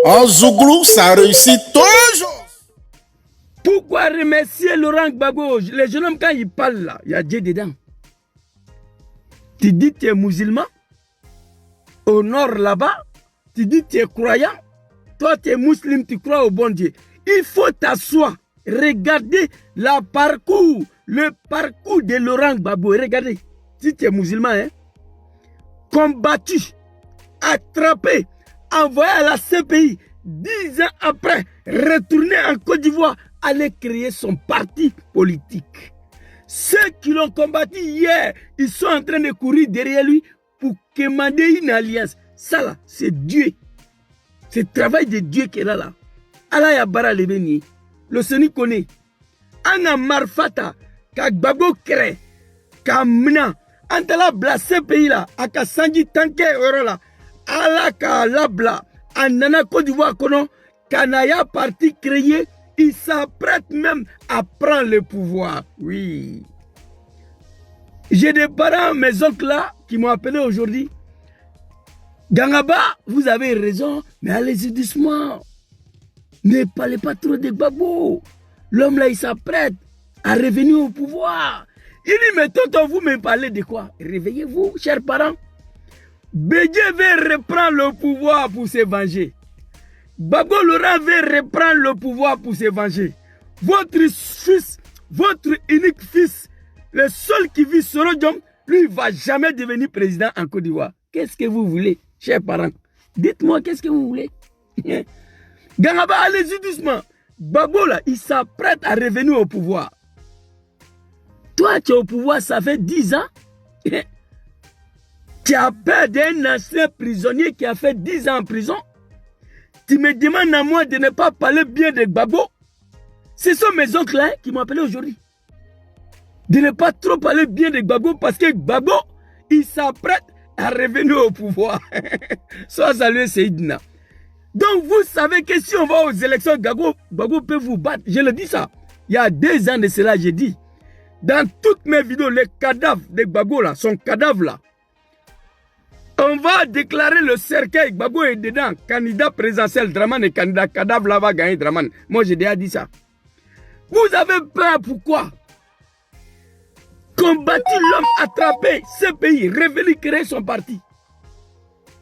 En Zouglou, ça réussit toujours. Pourquoi remercier Laurent Gbagbo? Les jeunes hommes, quand ils parlent là, il y a Dieu dedans. Tu dis que tu es musulman. Au nord là-bas, tu dis que tu es croyant. Toi, tu es musulman, tu crois au bon Dieu. Il faut t'asseoir. Regardez le parcours de Laurent Gbagbo. Regardez. Si tu es musulman, hein, combattu, attrapé, envoyé à la CPI, 10 ans après, retourné en Côte d'Ivoire, aller créer son parti politique. Ceux qui l'ont combattu hier, ils sont en train de courir derrière lui pour commander une alliance. Ça là, c'est Dieu. C'est le travail de Dieu qui est là. Allah Yabara Lebeni, le Seigneur connaît. Anga Marfata, ka Gbagbo crée, ka Mna, Antala bla ce pays là, aka Sanji Tanke Euro là, ala ka labla, Anana Côte d'Ivoire kono, Kanaya parti créé, il s'apprête même à prendre le pouvoir. Oui. J'ai des parents, mes oncles là, qui m'ont appelé aujourd'hui. Gangaba, vous avez raison, mais allez-y doucement. Ne parlez pas trop de Gbagbo. L'homme là, il s'apprête à revenir au pouvoir. Il dit, mais tonton, vous me parlez de quoi? Réveillez-vous, chers parents. Bédié veut reprendre le pouvoir pour se venger. Gbagbo Laurent veut reprendre le pouvoir pour se venger. Votre fils, votre unique fils, le seul qui vit Soro Diom, lui, il ne va jamais devenir président en Côte d'Ivoire. Qu'est-ce que vous voulez, chers parents? Dites-moi, qu'est-ce que vous voulez? Gangaba, allez-y doucement. Gbagbo, là, il s'apprête à revenir au pouvoir. Toi, tu es au pouvoir, ça fait 10 ans. Tu as peur d'un ancien prisonnier qui a fait 10 ans en prison. Tu me demandes à moi de ne pas parler bien de Gbagbo. Ce sont mes oncles là qui m'ont appelé aujourd'hui. De ne pas trop parler bien de Gbagbo parce que Gbagbo, il s'apprête à revenir au pouvoir. Sois salué, Seydina. Donc vous savez que si on va aux élections, Gbagbo peut vous battre. Je le dis ça. Il y a 2 ans de cela, j'ai dit. Dans toutes mes vidéos, les cadavres de Gbagbo là, son cadavre là, on va déclarer le cercueil. Gbagbo est dedans. Candidat présidentiel, Dramane et candidat cadavre là va gagner Dramane. Moi j'ai déjà dit ça. Vous avez peur pourquoi? Combattu l'homme, attrapé ce pays, révélé, créer son parti.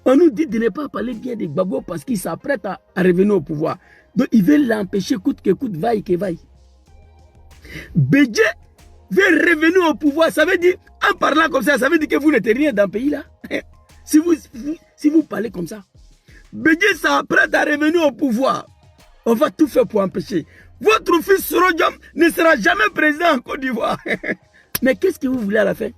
On nous dit de ne pas parler bien de Gbagbo parce qu'il s'apprête à revenir au pouvoir. Donc il veut l'empêcher coûte que coûte, vaille que vaille. Bédié veut revenir au pouvoir. Ça veut dire, en parlant comme ça veut dire que vous n'êtes rien dans le pays là. Si vous parlez comme ça. Bédié s'apprête à revenir au pouvoir. On va tout faire pour empêcher. Votre fils Soro Diom ne sera jamais président en Côte d'Ivoire. Mais qu'est-ce que vous voulez à la fin?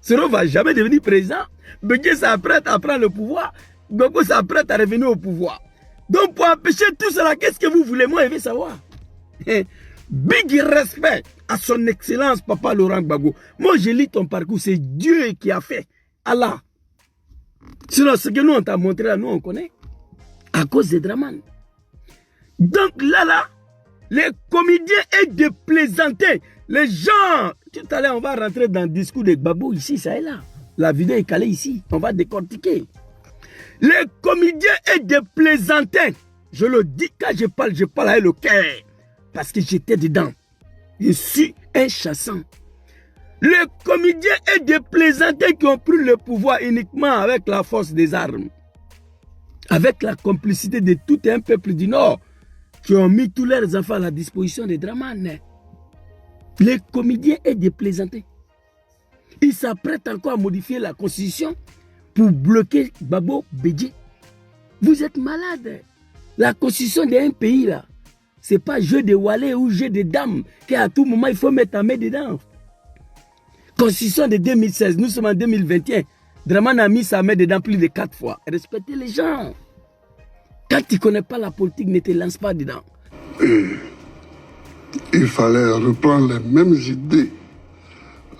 Soro ne va jamais devenir président. Bédié s'apprête à prendre le pouvoir. Gbagbo s'apprête à revenir au pouvoir. Donc pour empêcher tout cela, qu'est-ce que vous voulez? Moi, je veux savoir. Big respect à son excellence, Papa Laurent Gbagbo. Moi, je lis ton parcours. C'est Dieu qui a fait. Allah. Sinon, ce que nous, on t'a montré là, nous, on connaît. À cause de Dramane. Donc là, les comédiens et de plaisanter. Les gens, tout à l'heure, on va rentrer dans le discours de Gbagbo ici, ça et là. La vidéo est calée ici. On va décortiquer. Les comédiens et de plaisanter. Je le dis, quand je parle avec le cœur. Parce que j'étais dedans. Je suis un chassant. Les comédiens et des plaisantins qui ont pris le pouvoir uniquement avec la force des armes. Avec la complicité de tout un peuple du Nord. Qui ont mis tous leurs enfants à la disposition de Dramane. Les comédiens et des plaisantins. Ils s'apprêtent encore à modifier la constitution pour bloquer Gbagbo Bédié. Vous êtes malade. La constitution d'un pays là. C'est pas jeu de wallet ou jeu de dames qu'à tout moment il faut mettre ta main dedans. Constitution de 2016, nous sommes en 2021. Dramane a mis sa main dedans plus de 4 fois. Respectez les gens. Quand tu ne connais pas la politique, ne te lance pas dedans. Il fallait reprendre les mêmes idées,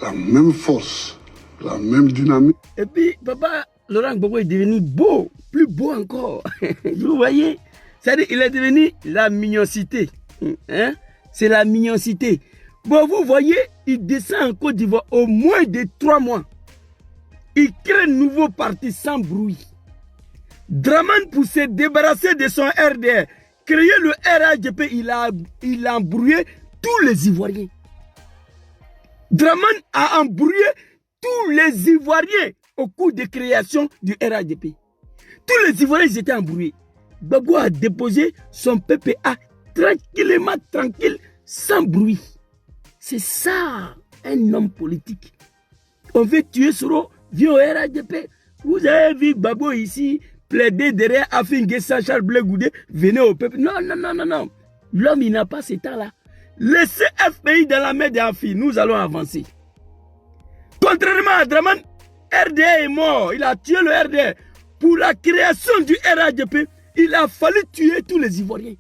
la même force, la même dynamique. Et puis, Papa Laurent Gbagbo est devenu beau, plus beau encore. Vous voyez? C'est-à-dire qu'il est devenu la mignoncité. Hein? C'est la mignoncité. Bon, vous voyez, il descend en Côte d'Ivoire au moins de 3 mois. Il crée un nouveau parti sans bruit. Draman, pour se débarrasser de son RDR, créer le RHDP, il a embrouillé tous les Ivoiriens. Draman a embrouillé tous les Ivoiriens au cours de création du RHDP. Tous les Ivoiriens ils étaient embrouillés. Gbagbo a déposé son PPA tranquillement, tranquille, sans bruit. C'est ça, un homme politique. On veut tuer Soro, viens au RHDP. Vous avez vu Gbagbo ici plaider derrière Afin Guessa, Charles Blé Goudé, venez au peuple. Non, non, non, non, non. L'homme, il n'a pas ce temps-là. Laissez FPI dans la main d'Afi, nous allons avancer. Contrairement à Draman, RDA est mort. Il a tué le RDA. Pour la création du RHDP, il a fallu tuer tous les Ivoiriens.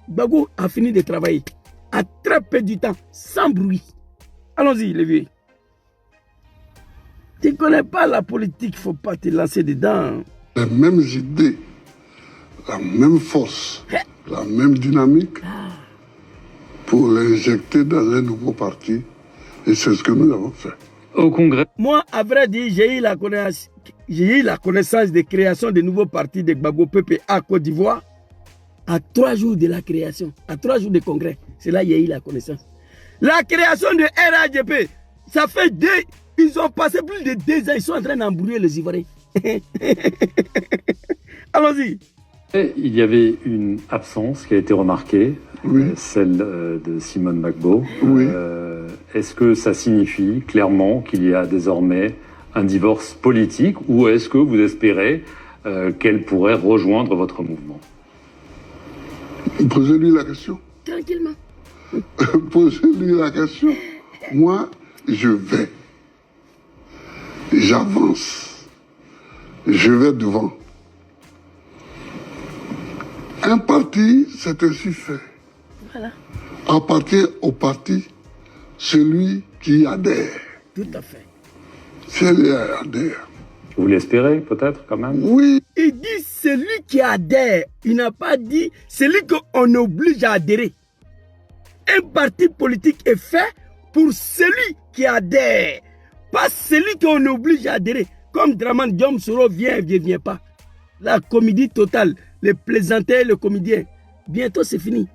Gbagbo a fini de travailler. A très peu du temps, sans bruit. Allons-y, les vieux. Tu ne connais pas la politique, il ne faut pas te lancer dedans. Les mêmes idées, la même force, la même dynamique pour l'injecter dans un nouveau parti. Et c'est ce que nous avons fait. Au Congrès. Moi, à vrai dire, j'ai eu la connaissance de création de nouveaux partis de Gbagbo PPA Côte d'Ivoire à 3 jours de la création, à 3 jours de congrès. C'est là qu'il y a eu la connaissance. La création de RHDP, ça fait ils ont passé plus de 2 ans, ils sont en train d'embrouiller les Ivoiriens. Allons-y. Il y avait une absence qui a été remarquée, celle de Simone Gbagbo. Oui. Est-ce que ça signifie clairement qu'il y a désormais un divorce politique ou est-ce que vous espérez qu'elle pourrait rejoindre votre mouvement? Posez-lui la question. Tranquillement. Posez-lui la question. Moi, je vais. J'avance. Je vais devant. Un parti, c'est ainsi fait. Voilà. Appartient au parti celui qui adhère. Tout à fait. Celui qui adhère. Vous l'espérez peut-être quand même? Oui. Il dit celui qui adhère. Il n'a pas dit celui qu'on oblige à adhérer. Un parti politique est fait pour celui qui adhère. Pas celui qu'on oblige à adhérer. Comme Draman Diom Soro vient pas. La comédie totale, les plaisantins, le comédien. Bientôt c'est fini.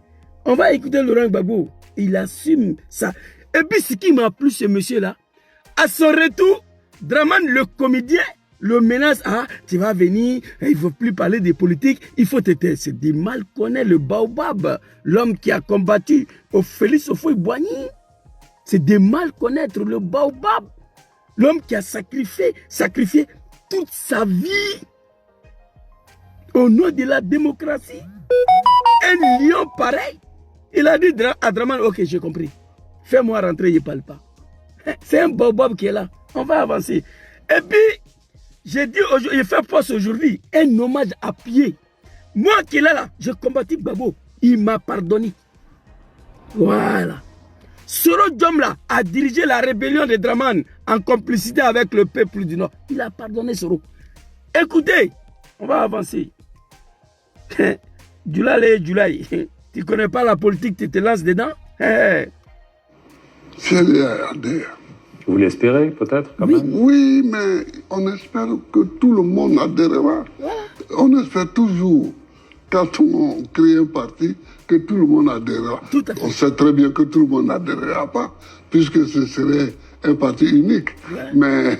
On va écouter Laurent Gbagbo. Il assume ça. Et puis ce qui m'a plu ce monsieur-là, à son retour, Draman le comédien le menace. Ah, tu vas venir, il ne faut plus parler de politique, il faut t'aider. C'est du mal connaître le baobab, l'homme qui a combattu au Félix Houphouët-Boigny. C'est de mal connaître le baobab, l'homme qui a sacrifié toute sa vie au nom de la démocratie. Un lion pareil. Il a dit à Draman, ok, j'ai compris. Fais-moi rentrer, il ne parle pas. C'est un baobab qui est là. On va avancer. Et puis, j'ai dit aujourd'hui, il fait poste aujourd'hui, un hommage à pied. Moi qui est là, j'ai combattu Gbagbo. Il m'a pardonné. Voilà. Soro Diomla a dirigé la rébellion de Draman en complicité avec le peuple du Nord. Il a pardonné Soro. Écoutez, on va avancer. Djoulaye, tu ne connais pas la politique, tu te lances dedans? C'est adhère. Vous l'espérez peut-être quand même? Oui, mais on espère que tout le monde adhérera. Voilà. On espère toujours, quand on crée un parti, que tout le monde adhérera. On sait très bien que tout le monde n'adhérera pas, puisque ce serait un parti unique. Voilà. Mais...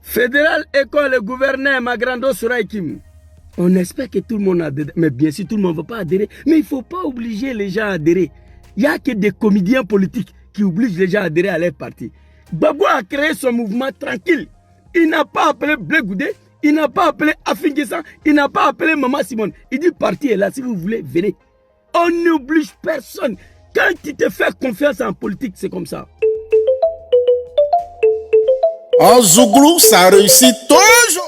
Fédéral École Gouverneur Magrando Souraikim. On espère que tout le monde adhère. Mais bien sûr, tout le monde ne va pas adhérer. Mais il ne faut pas obliger les gens à adhérer. Il n'y a que des comédiens politiques qui obligent les gens à adhérer à leur parti. Gbagbo a créé son mouvement tranquille. Il n'a pas appelé Blé Goudé, il n'a pas appelé Afin Guessa, il n'a pas appelé Maman Simone. Il dit parti est là, si vous voulez, venez. On n'oblige personne. Quand tu te fais confiance en politique, c'est comme ça. En Zouglou, ça réussit toujours.